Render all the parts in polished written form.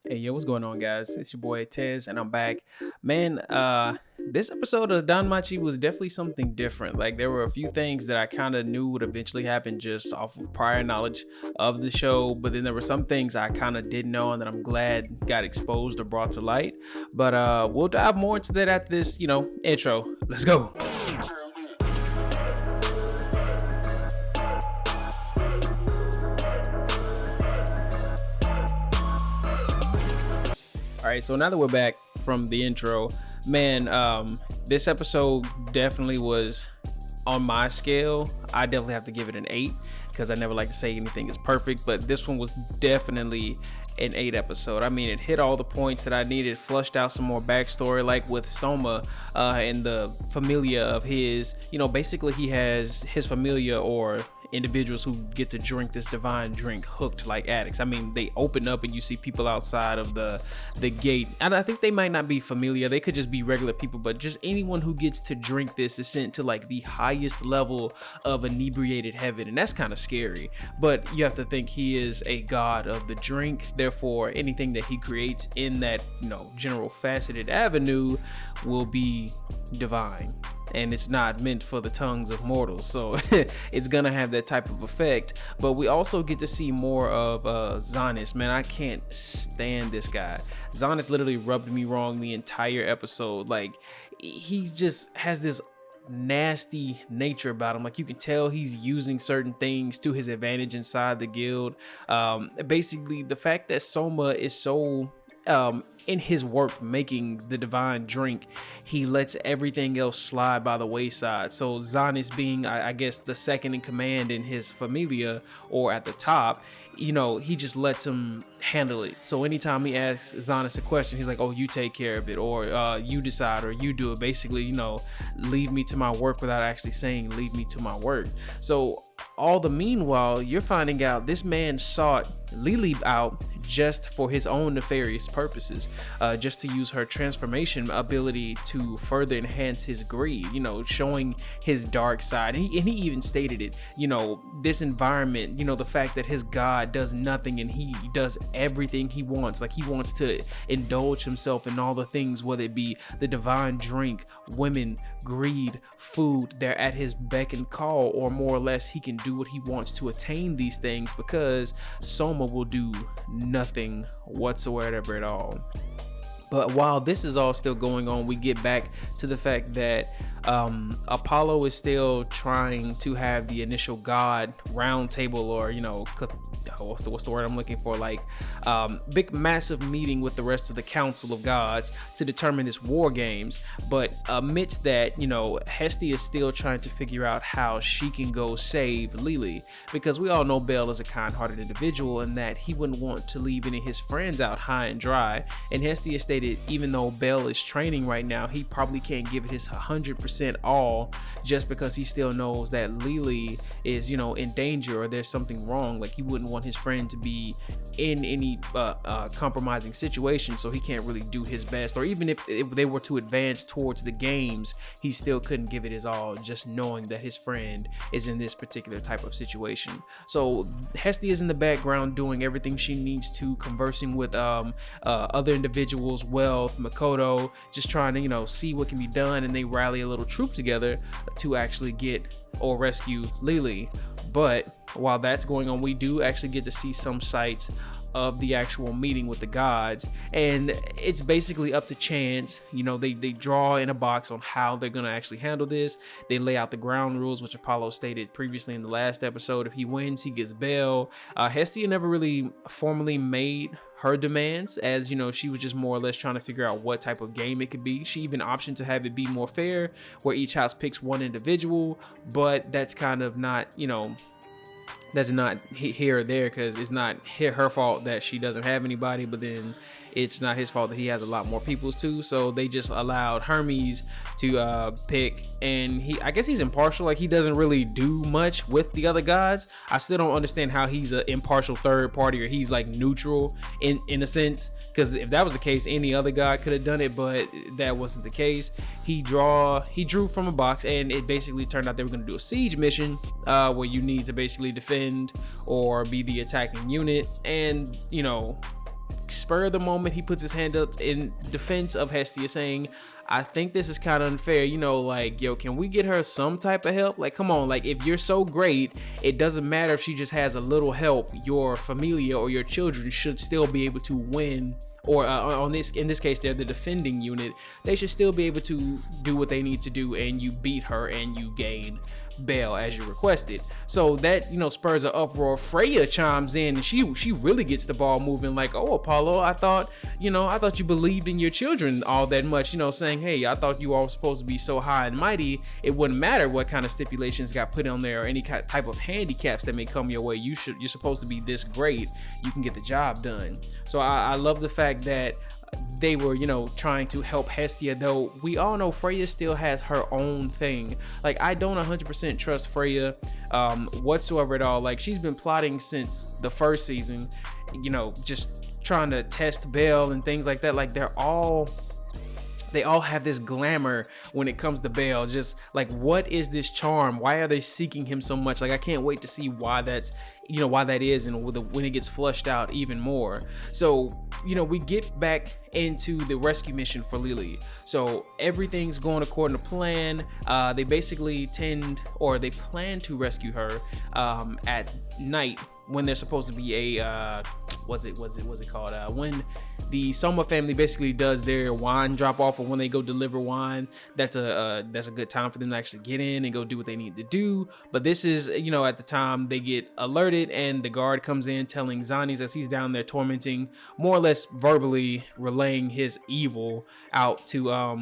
Hey, yo, what's going on, guys? It's your boy Tez, and I'm back. Man, this episode of Danmachi was definitely something different. Like, there were a few things that I kind of knew would eventually happen just off of prior knowledge of the show, but then there were some things I kind of didn't know and that I'm glad got exposed or brought to light. But we'll dive more into that at this, intro. Let's go. All right, so now that we're back from the intro, man, this episode definitely was on my scale. I definitely have to give it an 8 because I never like to say anything is perfect, but this one was definitely an 8 episode. I mean, it hit all the points that I needed, flushed out some more backstory, like with Soma and the familia of his. Basically he has his familia or individuals who get to drink this divine drink hooked like addicts. I mean, they open up and you see people outside of the gate, and I think they might not be familiar, they could just be regular people, but just anyone who gets to drink this is sent to like the highest level of inebriated heaven, and that's kind of scary. But you have to think he is a god of the drink, therefore anything that he creates in that general faceted avenue will be divine, and it's not meant for the tongues of mortals, so it's gonna have that type of effect. But we also get to see more of Zanis. Man, I can't stand this guy. Zanis literally rubbed me wrong the entire episode. Like, he just has this nasty nature about him. Like, you can tell he's using certain things to his advantage inside the guild. Basically, the fact that Soma is so in his work making the divine drink, he lets everything else slide by the wayside. So Zanis, being I guess the second in command in his familia or at the top, he just lets him handle it. So anytime he asks Zanis a question, he's like, oh, you take care of it, or you decide, or you do it. Basically, leave me to my work, without actually saying leave me to my work. So all the meanwhile, you're finding out this man sought Lily out just for his own nefarious purposes, just to use her transformation ability to further enhance his greed, showing his dark side. And he even stated it, this environment, the fact that his god does nothing and he does everything he wants. Like, he wants to indulge himself in all the things, whether it be the divine drink, women, greed, food. They're at his beck and call, or more or less he can do what he wants to attain these things, because Soma will do nothing whatsoever at all. But while this is all still going on, we get back to the fact that Apollo is still trying to have the initial god round table, or what's the word I'm looking for, like big massive meeting with the rest of the council of gods to determine this war games. But amidst that, Hestia is still trying to figure out how she can go save Lily, because we all know Bell is a kind-hearted individual and that he wouldn't want to leave any of his friends out high and dry. And Hestia stated even though Bell is training right now, he probably can't give it his 100% all, just because he still knows that Lily is in danger, or there's something wrong. Like, he wouldn't want his friend to be in any compromising situation, so he can't really do his best. Or even if they were to advance towards the games, he still couldn't give it his all, just knowing that his friend is in this particular type of situation. So Hestia is in the background doing everything she needs to, conversing with other individuals, Wealth, Makoto, just trying to see what can be done, and they rally a little troop together to actually get or rescue Lily. But while that's going on, we do actually get to see some sights of the actual meeting with the gods, and it's basically up to chance. They draw in a box on how they're gonna actually handle this. They lay out the ground rules, which Apollo stated previously in the last episode. If he wins, he gets Bell. Hestia never really formally made her demands, as she was just more or less trying to figure out what type of game it could be. She even optioned to have it be more fair, where each house picks one individual, but that's kind of not, that's not here or there, because it's not her fault that she doesn't have anybody, but then it's not his fault that he has a lot more people too. So they just allowed Hermes to pick, and I guess he's impartial. Like, he doesn't really do much with the other gods. I still don't understand how he's an impartial third party, or he's like neutral in a sense, because if that was the case, any other god could have done it, but that wasn't the case. He drew from a box, and it basically turned out they were going to do a siege mission where you need to basically defend or be the attacking unit. And spur of the moment, he puts his hand up in defense of Hestia, saying, I think this is kind of unfair, you know, like, yo, can we get her some type of help? Like, come on, like, if you're so great, it doesn't matter if she just has a little help. Your familia or your children should still be able to win, or in this case, they're the defending unit. They should still be able to do what they need to do, and you beat her and you gain Belle as you requested. So that, you know, spurs an uproar. Freya chimes in and she really gets the ball moving, like, oh, Apollo, I thought you believed in your children all that much, you know, saying, hey, I thought you all were supposed to be so high and mighty, it wouldn't matter what kind of stipulations got put on there or any type of handicaps that may come your way. You're supposed to be this great, you can get the job done. So I love the fact that they were, you know, trying to help Hestia, though we all know Freya still has her own thing. Like, I don't 100% trust Freya whatsoever at all. Like, she's been plotting since the first season, you know, just trying to test Belle and things like that. Like, they all have this glamour when it comes to Belle. Just like, what is this charm? Why are they seeking him so much? Like, I can't wait to see why that is, and when it gets flushed out even more. So, you know, we get back into the rescue mission for Lily. So everything's going according to plan. They basically plan to rescue her at night, when there's supposed to be a what's it called, when the Soma family basically does their wine drop off, or when they go deliver wine. That's a good time for them to actually get in and go do what they need to do. But this is, you know, at the time they get alerted, and the guard comes in telling Zani's, as he's down there tormenting, more or less verbally relaying his evil out to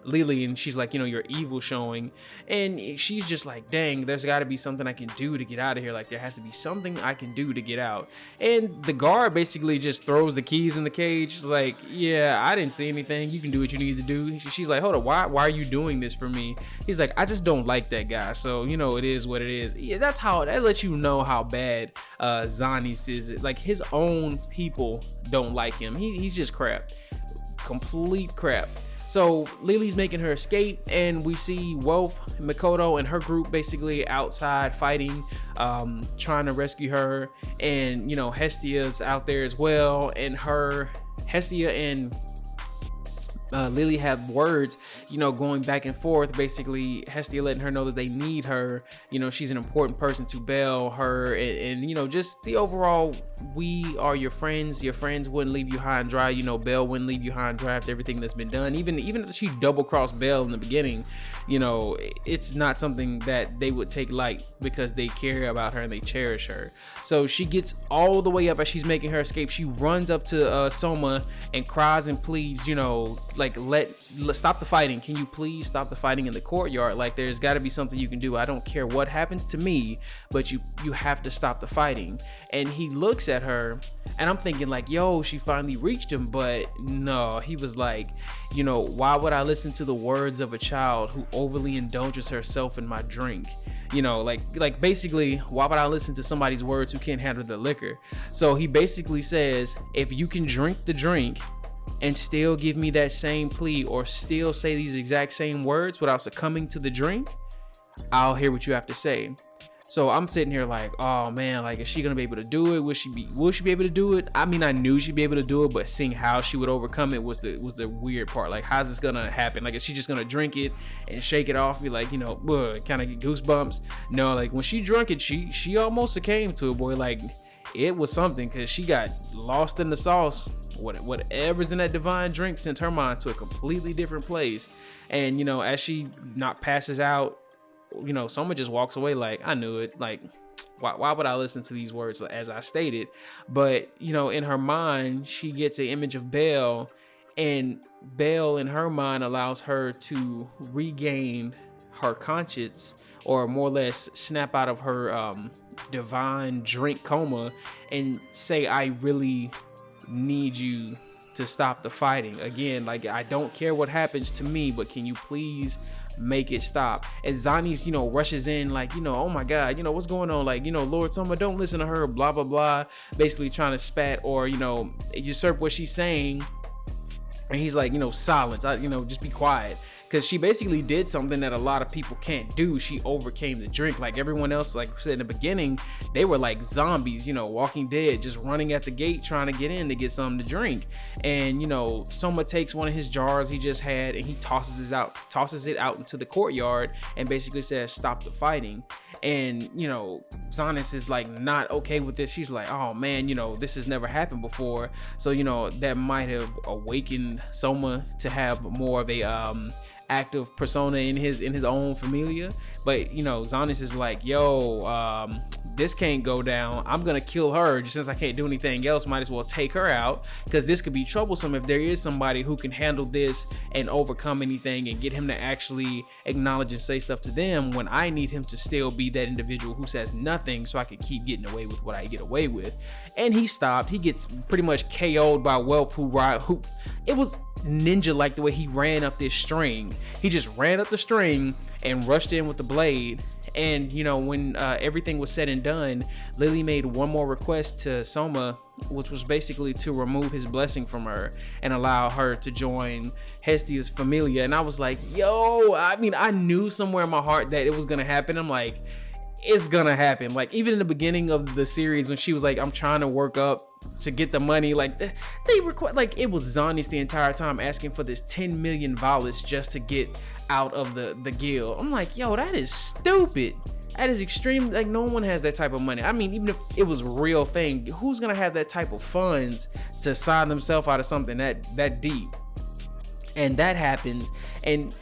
Lily, and she's like, you know, your evil showing, and she's just like, dang, there's got to be something I can do to get out of here. Like, there has to be something I can do to get out. And the guard basically just throws the keys in the cage. She's like, yeah, I didn't see anything, you can do what you need to do. She's like, hold up, why are you doing this for me? He's like, I just don't like that guy, so, you know, it is what it is. Yeah, that lets you know how bad Zanis is. Like, his own people don't like him. He's just crap, complete crap. So Lily's making her escape, and we see Wolf, Mikoto, and her group basically outside fighting, trying to rescue her. And, you know, Hestia's out there as well, and Hestia and Lily have words, you know, going back and forth. Basically, Hestia letting her know that they need her. You know, she's an important person to Belle, her, and you know, just the overall, we are your friends. Your friends wouldn't leave you high and dry. You know, Belle wouldn't leave you high and dry after everything that's been done. Even if she double-crossed Belle in the beginning, you know, it's not something that they would take light, because they care about her and they cherish her. So she gets all the way up as she's making her escape. She runs up to Soma and cries and pleads, you know, like, let's stop the fighting. Can you please stop the fighting in the courtyard? Like, there's got to be something you can do. I don't care what happens to me, but you have to stop the fighting. And he looks at her, and I'm thinking like, yo, she finally reached him. But no, he was like, you know, why would I listen to the words of a child who overly indulges herself in my drink? You know, like basically, why would I listen to somebody's words who can't handle the liquor? So he basically says, if you can drink the drink and still give me that same plea, or still say these exact same words without succumbing to the drink, I'll hear what you have to say. So I'm sitting here like, oh man, like, is she gonna be able to do it? Will she be able to do it? I mean, I knew she'd be able to do it, but seeing how she would overcome it was the weird part. Like, how's this gonna happen? Like, is she just gonna drink it and shake it off, be like, you know, kind of get goosebumps? No, like, when she drunk it, she almost succumbed to it, boy. Like, it was something, because she got lost in the sauce. Whatever's in that divine drink sent her mind to a completely different place. And, you know, as she not passes out, you know, Soma just walks away like, I knew it. Like, why would I listen to these words, as I stated? But, you know, in her mind, she gets an image of Belle, and Belle in her mind allows her to regain her conscience, or more or less snap out of her divine drink coma and say, I really need you to stop the fighting. Again, like, I don't care what happens to me, but can you please make it stop? And Zani's, you know, rushes in like, you know, oh my god, you know, what's going on? Like, you know, Lord Soma, don't listen to her, blah blah blah, basically trying to spat or, you know, usurp what she's saying. And he's like, you know, silence, you know, just be quiet. because she basically did something that a lot of people can't do. She overcame the drink. Like everyone else, like we said in the beginning, they were like zombies, Walking Dead, just running at the gate trying to get in to get something to drink. And Soma takes one of his jars he just had and he tosses it out into the courtyard and basically says, "Stop the fighting." And Zanus is like not okay with this. She's like, "Oh man, this has never happened before." So that might have awakened Soma to have more of a active persona in his own familia. But Zanus is like, "Yo, this can't go down. I'm gonna kill her. Just since I can't do anything else, might as well take her out, because this could be troublesome if there is somebody who can handle this and overcome anything and get him to actually acknowledge and say stuff to them, when I need him to still be that individual who says nothing, so I can keep getting away with what I get away with." And he stopped. He gets pretty much KO'd by Welp, who it was ninja like the way he ran up this string. He just ran up the string and rushed in with the blade. And when everything was said and done, Lily made one more request to Soma, which was basically to remove his blessing from her and allow her to join Hestia's familia. And I was like, yo, I knew somewhere in my heart that it was gonna happen. I'm like, it's gonna happen. Like, even in the beginning of the series, when she was like, "I'm trying to work up to get the money," like they request, like it was Zanus the entire time asking for this 10 million vollets just to get out of the guild. I'm like, yo, that is stupid. That is extreme. Like, no one has that type of money. Even if it was a real thing, who's gonna have that type of funds to sign themselves out of something that deep? And that happens. And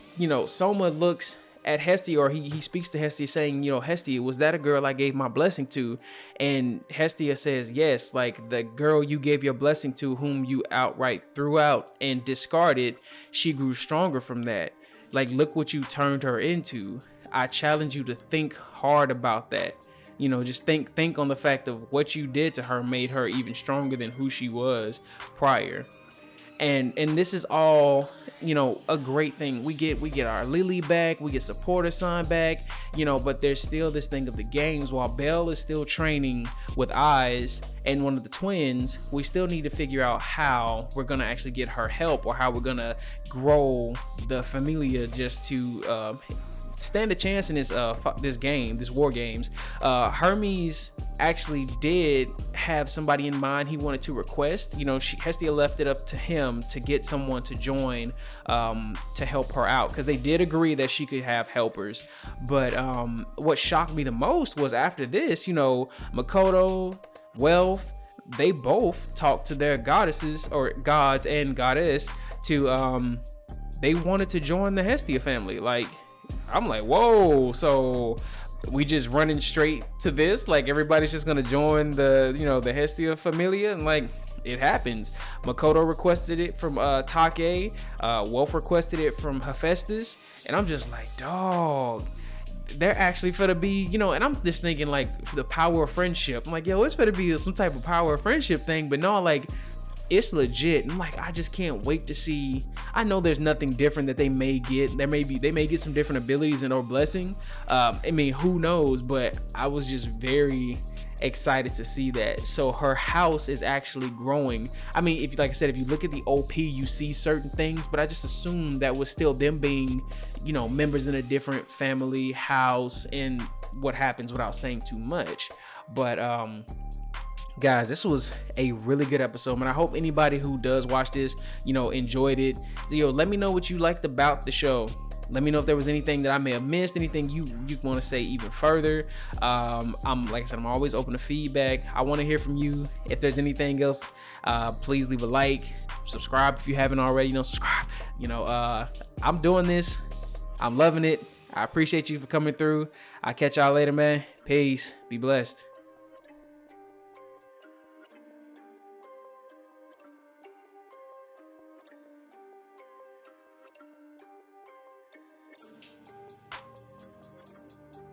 Soma looks at Hestia, or he speaks to Hestia saying, "Hestia, was that a girl I gave my blessing to?" And Hestia says, "Yes, like the girl you gave your blessing to, whom you outright threw out and discarded, she grew stronger from that. Like, look what you turned her into. I challenge you to think hard about that. Just think on the fact of what you did to her made her even stronger than who she was prior." And this is all, a great thing. We get our Lily back, we get Supporter Son back, but there's still this thing of the games. While Belle is still training with Eyes and one of the twins, we still need to figure out how we're gonna actually get her help, or how we're gonna grow the familia just to stand a chance in this war games. Hermes actually did have somebody in mind he wanted to request. Hestia left it up to him to get someone to join to help her out, because they did agree that she could have helpers. But what shocked me the most was after this, Makoto, Wealth, they both talked to their goddesses, or gods and goddess, to they wanted to join the Hestia family. Like, I'm like, whoa, so we just running straight to this? Like, everybody's just gonna join the Hestia familia? And like, it happens. Makoto requested it from Take, Wolf requested it from Hephaestus, and I'm just like, dog, they're actually finna be, and I'm just thinking like the power of friendship. I'm like, yo, it's finna be some type of power of friendship thing, but no, like, it's legit. I'm like, I just can't wait to see. I know there's nothing different that they may get. They may get some different abilities and or blessing. Who knows? But I was just very excited to see that. So her house is actually growing. If like I said, if you look at the OP, you see certain things, but I just assumed that was still them being, members in a different family house and what happens, without saying too much. But guys, this was a really good episode, man. I hope anybody who does watch this, enjoyed it. Let me know what you liked about the show. Let me know if there was anything that I may have missed, anything you want to say even further. Like I said, I'm always open to feedback. I want to hear from you. If there's anything else, please leave a like, subscribe if you haven't already. Subscribe. I'm doing this. I'm loving it. I appreciate you for coming through. I'll catch y'all later, man. Peace. Be blessed.